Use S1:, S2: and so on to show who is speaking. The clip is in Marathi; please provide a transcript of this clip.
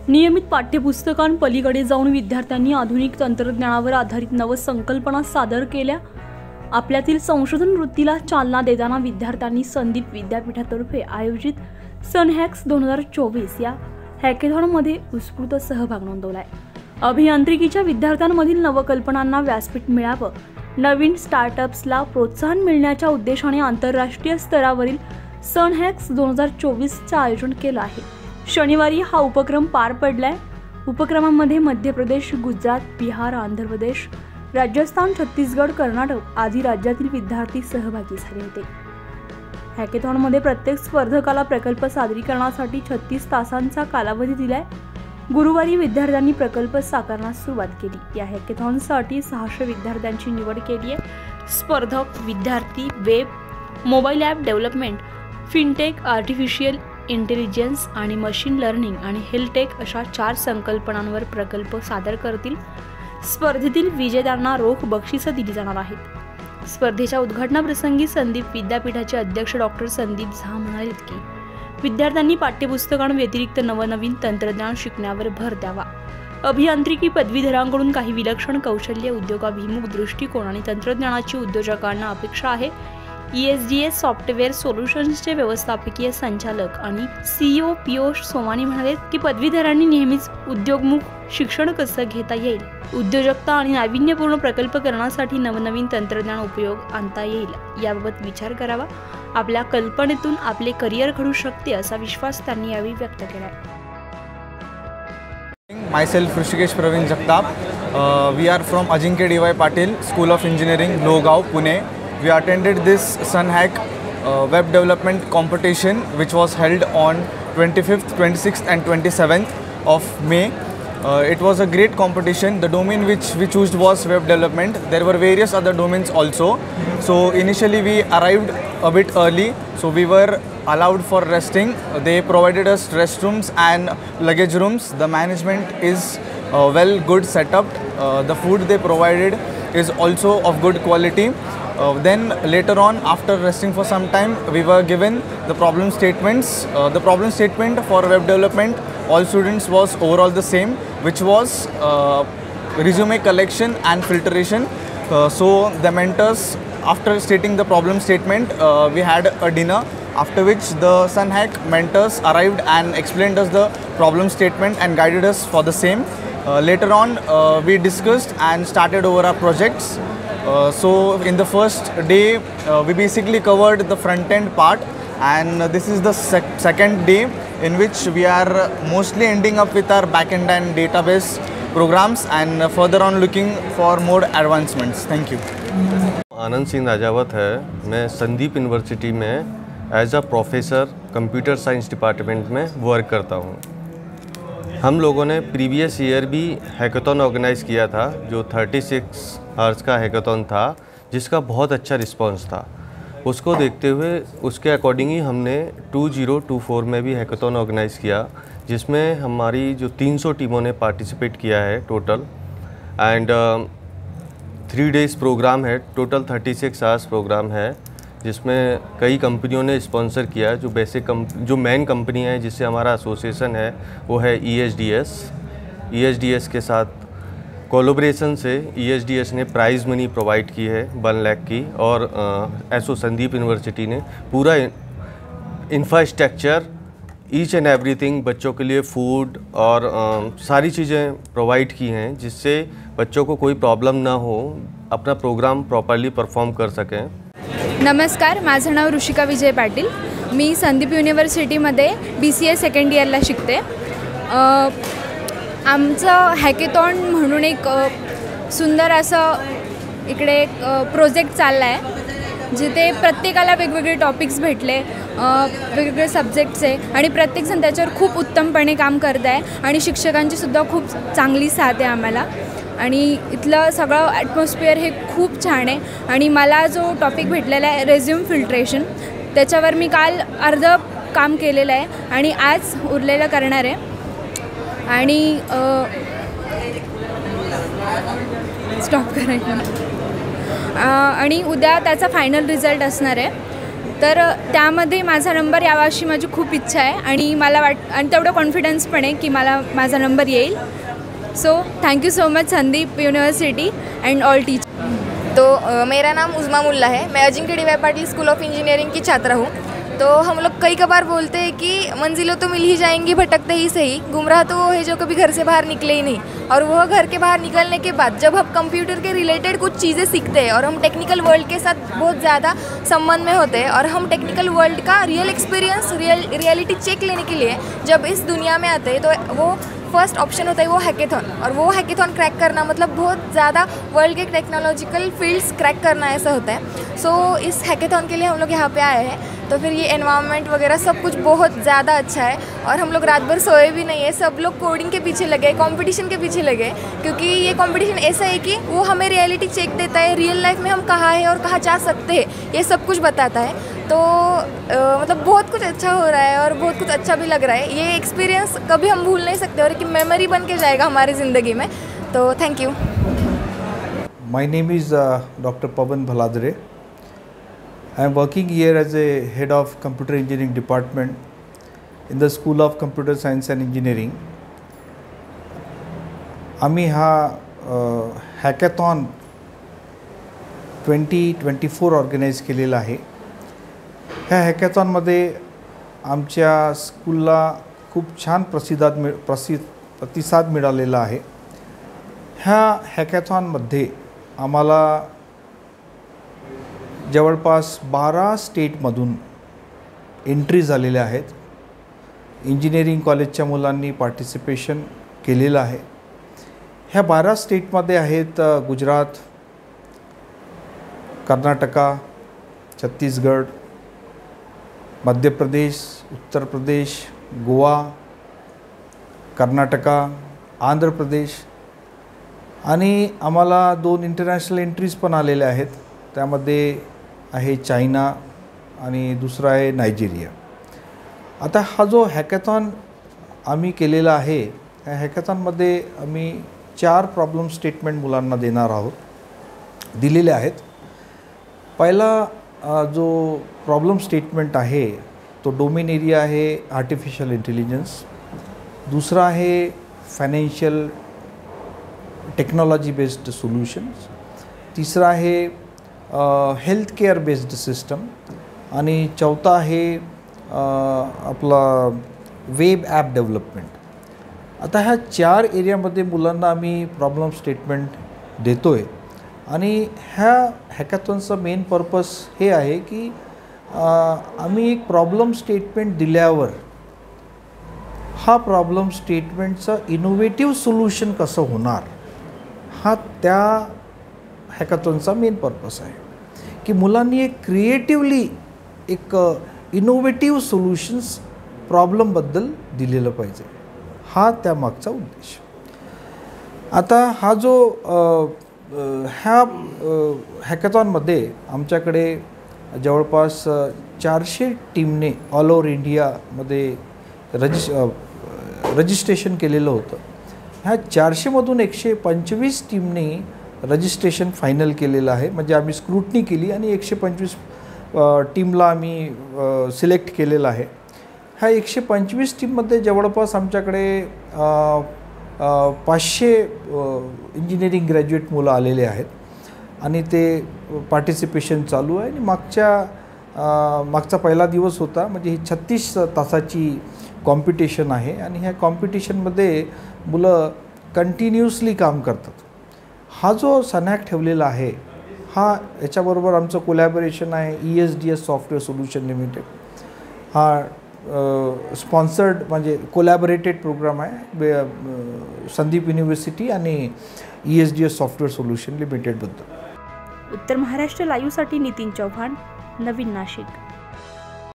S1: नियमित पाठ्यपुस्तकांपलीकडे जाऊन विद्यार्थ्यांनी आधुनिक तंत्रज्ञानावर आधारित नवसंकल्पना सादर केल्या। आपल्यातील संशोधन वृत्तीला चालना देताना विद्यार्थ्यांनी संदीप विद्यापीठातर्फे आयोजित सनहॅक्स 2024 या हॅकेथॉनमध्ये उत्स्फूर्त सहभाग नोंदवलाय। अभियांत्रिकीच्या विद्यार्थ्यांमधील नवकल्पनांना व्यासपीठ मिळावं, नवीन स्टार्टअप्सला प्रोत्साहन मिळण्याच्या उद्देशाने आंतरराष्ट्रीय स्तरावरील सनहॅक्स 2024चं आयोजन केलं आहे। शनिवारी हा उपक्रम पार पडलाय। उपक्रमामध्ये मध्य प्रदेश, गुजरात, बिहार, आंध्र प्रदेश, राजस्थान, छत्तीसगड, कर्नाटक आदी राज्यातील विद्यार्थी सहभागी झाले होते। हॅकेथॉनमध्ये प्रत्येक स्पर्धकाला प्रकल्प सादरीकरणासाठी 36 तासांचा कालावधी दिलाय। गुरुवारी विद्यार्थ्यांनी प्रकल्प साकारण्यास सुरुवात केली। या हॅकेथॉनसाठी 600 विद्यार्थ्यांची निवड केली आहे। स्पर्धक विद्यार्थी web, mobile app development, fintech, artificial intelligence आणि मशीन लर्निंग आणि हेल्थटेक अशा 4 संकल्पनांवर प्रकल्प सादर करतील। स्पर्धेतील विजेत्यांना रोख बक्षिसं दिली जाणार आहेत। स्पर्धेच्या उद्घाटनाप्रसंगी संदीप विद्यापीठाचे अध्यक्ष डॉक्टर संदीप झा म्हणाले की विद्यार्थ्यांनी पाठ्यपुस्तकांव्यतिरिक्त नवनवीन तंत्रज्ञान शिकण्यावर भर द्यावा। अभियांत्रिकी पदवीधरांकडून काही विलक्षण कौशल्य, उद्योगाभिमुख दृष्टिकोन आणि तंत्रज्ञानाची उद्योजकांना अपेक्षा आहे। ESDS सॉफ्टवेअर सोल्युशन्सचे व्यवस्थापकीय संचालक आणि CEO पीयूष सोमानी म्हणाले की पदवीधरांनी नेहमीच उद्योगमुख शिक्षण कसं घेता येईल, उद्योजकता आणि नाविन्यपूर्ण प्रकल्प करण्यासाठी नवनवीन तंत्रज्ञान उपयोग आणता येईल याबाबत विचार करावा। आपल्या कल्पनेतून आपले करिअर घडू शकते असा विश्वास त्यांनी यावेळी व्यक्त केला।
S2: Myself Hrishikesh Praveen Jagtap. We are from Ajinkya DY Patil School of Engineering, Lohgaon, Pune. We attended this SunHack web development competition which was held on 25th, 26th and 27th of May. It was a great competition. The domain which we chose was web development. There were various other domains also. So initially we arrived a bit early, so we were allowed for resting. They provided us restrooms and luggage rooms. The management is good setup. The food they provided is also of good quality. Then later on, after resting for some time, we were given the problem statements. The problem statement for web development, all students was overall the same, which was resume collection and filtration. So the mentors, after stating the problem statement, we had a dinner, after which the SunHack mentors arrived and explained us the problem statement and guided us for the same. Later on, we discussed and started over our projects. So in the first day, we basically covered the front end part, and this is the second day in which we are mostly ending up with our back end and database programs and further on looking for more advancements. Thank you.
S3: Anand Singh Rajawat है। मैं संदीप यूनिवर्सिटी में as a professor computer science department में वर्क करता हूँ। हम लोगों ने प्रीवियस ईयर भी हैकेथॉन ऑर्गेनाइज़ किया था, जो 36 आवर्स का हैकेथॉन था, जिसका बहुत अच्छा रिस्पांस था। उसको देखते हुए उसके अकॉर्डिंग ही हमने 2024 में भी हैकेथॉन ऑर्गेनाइज़ किया, जिसमें हमारी जो 300 टीमों ने पार्टिसिपेट किया है टोटल। एंड 3 डेज़ प्रोग्राम है, टोटल 36 आवर्स प्रोग्राम है, जिसमें कई कंपनियों ने स्पॉन्सर किया। जो मेन कंपनी है जिससे हमारा एसोसिएशन है वो है ESDS। ESDS के साथ कोलैबोरेशन से ESDS ने प्राइज़ मनी प्रोवाइड की है 1 लाख की, और एसो संदीप यूनिवर्सिटी ने पूरा इंफ्रास्ट्रक्चर ईच एंड एवरीथिंग बच्चों के लिए फूड और सारी चीज़ें प्रोवाइड की हैं, जिससे बच्चों को कोई प्रॉब्लम ना हो, अपना प्रोग्राम प्रॉपरली परफॉर्म कर सकें।
S4: नमस्कार, माझं नाव ऋषिका विजय पाटील। मी संदीप युनिव्हर्सिटीमध्ये BCA सेकंड इयरला शिकते। आमचं हॅकेथॉन म्हणून एक सुंदर असं इकडे एक प्रोजेक्ट चालला आहे, जिथे प्रत्येकाला वेगवेगळे टॉपिक्स भेटले, वेगवेगळे सब्जेक्ट्सचे, आणि प्रत्येकजण त्याच्यावर खूप उत्तमपणे काम करत आहे, आणि शिक्षकांचीसुद्धा खूप चांगली साथ आहे आम्हाला। आणि इथलं सगळं ॲटमॉस्फिअर हे खूप छान आहे। आणि मला जो टॉपिक भेटलेला आहे रेझ्यूम फिल्ट्रेशन, त्याच्यावर मी काल अर्ध काम केलेलं आहे आणि आज उरलेलं करणार आहे। आणि स्टॉप करायचं, आणि उद्या त्याचा फायनल रिझल्ट असणार आहे। तर त्यामध्ये माझा नंबर यावा अशी माझी खूप इच्छा आहे आणि मला आणि तेवढं कॉन्फिडन्स पण आहे की माझा नंबर येईल. So thank you so much Sandip university and all teacher.
S5: तो मेरा नाम उज़मा मुल्ला है. मैं Ajinkya D Y Patil school of engineering की छात्रा हूँ. तो हम लोग कई कबार बोलते हैं कि मंजिलें तो मिल ही जाएंगी भटकते ही सही, गुमराह तो वो है जो कभी घर से बाहर निकले ही नहीं. और वह घर के बाहर निकलने के बाद जब हम कंप्यूटर के रिलेटेड कुछ चीज़ें सीखते हैं और हम टेक्निकल वर्ल्ड के साथ बहुत ज़्यादा संबंध में होते हैं और हम टेक्निकल वर्ल्ड का रियल एक्सपीरियंस रियलिटी चेक लेने के लिए जब इस दुनिया में आते हैं तो वो फर्स्ट ऑप्शन होता है वो हैकेथॉन. और वो हैकेथॉन क्रैक करना मतलब बहुत ज़्यादा वर्ल्ड के टेक्नोलॉजिकल फील्ड्स क्रैक करना ऐसा होता है. सो इस हैकेथॉन के लिए हम लोग यहाँ पे आए हैं. तो फिर ये एनवायरनमेंट वगैरह सब कुछ बहुत ज़्यादा अच्छा है और हम लोग रात भर सोए भी नहीं है. सब लोग कोडिंग के पीछे लगे, कंपटीशन के पीछे लगे, क्योंकि ये कंपटीशन ऐसा है कि वो हमें रियलिटी चेक देता है, रियल लाइफ में हम कहाँ हैं और कहाँ जा सकते हैं ये सब कुछ बताता है. तो मतलब बहुत कुछ अच्छा हो रहा है और बहुत कुछ अच्छा भी लग रहा है. ये एक्सपीरियंस कभी हम भूल नहीं सकते और एक मेमोरी बन के जाएगा हमारी ज़िंदगी में. तो thank you.
S6: My name is Dr. Pavan Bhaladre. I am working here as a head of computer engineering department in the School of Computer Science and Engineering. आम्ही हा हॅकॅथॉन 2024 ऑर्गनाईज केलेला आहे. ह्या हॅकॅथॉनमध्ये आमच्या स्कूलला खूप छान प्रतिसाद मिळालेला आहे. ह्या हॅकॅथॉनमध्ये आम्हाला जवळपास 12 स्टेटमधून एंट्री झालेल्या आहेत. इंजिनिअरिंग कॉलेजच्या मुलांनी पार्टिसिपेशन केलेलं आहे. ह्या 12 स्टेटमध्ये आहेत गुजरात, कर्नाटका, छत्तीसगड, मध्य प्रदेश, उत्तर प्रदेश, गोवा, कर्नाटका, आंध्र प्रदेश आणि आम्हाला 2 इंटरनॅशनल एंट्रीज पण आलेल्या आहेत. त्यामध्ये आहे चायना आणि दुसरा आहे नायजेरिया. आता हा जो हॅकॅथॉन आम्ही केलेला आहे, ह्या हॅकॅथॉनमध्ये आम्ही 4 प्रॉब्लेम स्टेटमेंट मुलांना देणार आहोत, दिलेले आहेत. पहिला जो प्रॉब्लेम स्टेटमेंट आहे तो डोमेन एरिया आहे आर्टिफिशियल इंटेलिजन्स. दुसरा आहे फायनान्शियल टेक्नॉलॉजी बेस्ड सोल्यूशन्स. तिसरा आहे हेल्थ केअर बेस्ड सिस्टम आणि चौथा आहे आपला वेब ॲप डेव्हलपमेंट. आता ह्या 4 एरियामध्ये मुलांना आम्ही प्रॉब्लेम स्टेटमेंट देतो आहे आणि ह्या हॅकॅथॉनचा मेन पर्पस हे आहे की आम्ही एक प्रॉब्लेम स्टेटमेंट दिल्यावर हा प्रॉब्लेम स्टेटमेंटचं इनोव्हेटिव्ह सोल्युशन कसं होणार हा त्या हॅकॅथॉनचा मेन पर्पस आहे की मुलांनी एक क्रिएटिव्हली एक इनोव्हेटिव्ह सोल्युशन्स प्रॉब्लेमबद्दल दिलेलं पाहिजे, हा त्यामागचा उद्देश. आता हा जो ह्या हॅकॅथॉनमध्ये आमच्याकडे जवळपास 400 टीमने ऑल ओव्हर इंडियामध्ये रजिस्ट्रेशन केलेलं होतं. ह्या 400मधून 125 टीमने रजिस्ट्रेशन फायनल केलेलं आहे. म्हणजे आम्ही स्क्रूटनी केली आणि 125 टीमला आम्ही सिलेक्ट केलेलं आहे. ह्या 125 टीममध्ये जवळपास आमच्याकडे 500 इंजिनिअरिंग ग्रॅज्युएट मुलं आलेले आहेत आणि ते पार्टिसिपेशन चालू आहे. आणि मागचा पहिला दिवस होता, म्हणजे ही 36 तासाची कॉम्पिटिशन आहे आणि ह्या कॉम्पिटिशनमध्ये मुलं कंटिन्युअसली काम करतात. हा जो सनॅक ठेवलेला आहे हा याच्याबरोबर आमचं कोलॅबोरेशन आहे ESDS सॉफ्टवेअर सोल्युशन लिमिटेड. हा स्पॉन्सर्ड म्हणजे कोलॅबोरेटेड प्रोग्राम आहे संदीप युनिव्हर्सिटी आणि ESDS सॉफ्टवेअर सोल्युशन लिमिटेडबद्दल.
S1: उत्तर महाराष्ट्र लाईव्हसाठी नितीन चव्हाण, नवीन नाशिक.